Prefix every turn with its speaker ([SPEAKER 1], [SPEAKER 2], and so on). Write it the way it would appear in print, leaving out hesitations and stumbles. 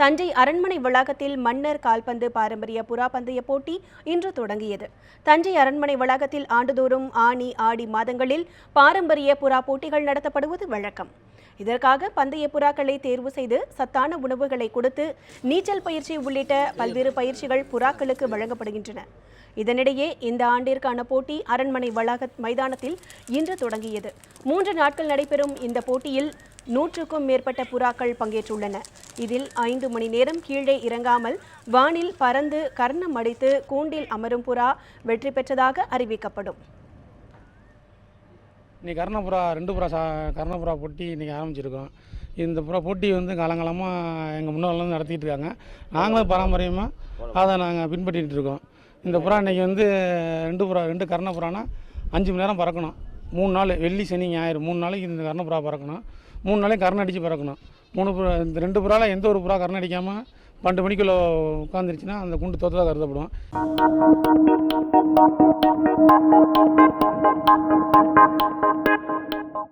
[SPEAKER 1] தஞ்சை அரண்மனை வளாகத்தில் மன்னர் கால்பந்து பாரம்பரிய புறா பந்தய போட்டி இன்று தொடங்கியது. தஞ்சை அரண்மனை வளாகத்தில் ஆண்டுதோறும் ஆனி ஆடி மாதங்களில் பாரம்பரிய புறா போட்டிகள் நடத்தப்படுவது வழக்கம். இதற்காக பந்தய புறாக்களை தேர்வு செய்து சத்தான உணவுகளை கொடுத்து நீச்சல் பயிற்சி உள்ளிட்ட பல்வேறு பயிற்சிகள் புறாக்களுக்கு வழங்கப்படுகின்றன. இதனிடையே இந்த ஆண்டிற்கான போட்டி அரண்மனை வளாக மைதானத்தில் இன்று தொடங்கியது. 3 நாட்கள் நடைபெறும் இந்த போட்டியில் 100க்கும் மேற்பட்ட புறாக்கள் பங்கேற்றுள்ளன. இதில் 5 மணி நேரம் கீழே இறங்காமல் வானில் பறந்து கர்ணம் அடித்து கூண்டில் அமரும் புறா வெற்றி பெற்றதாக அறிவிக்கப்படும்.
[SPEAKER 2] இன்றைக்கி கர்ணப்புறா போட்டி இன்றைக்கி ஆரம்பிச்சிருக்கோம். இந்த போட்டி காலங்காலமாக எங்கள் முன்னோர்கள் நடத்திட்டு இருக்காங்க. நாங்களும் பாரம்பரியமாக அதை நாங்கள் பின்பற்றிட்டு இருக்கோம். இந்த புறா இன்றைக்கி 2 கர்ணப்புறானா 5 மணி நேரம் பறக்கணும். 3 நாள் வெள்ளி சனி ஞாயிறு 3 நாளைக்கு இந்த கர்ணப்புறா பறக்கணும். 3 நாளைக்கு கர்ணம் அடித்து பறக்கணும். இந்த 2 புறாவில் எந்த ஒரு புறா கர்ணம் அடிக்காமல் 12 மணிக்குள்ளே உட்காந்துருச்சுன்னா அந்த குண்டு தோற்றதாக கருதப்படும்.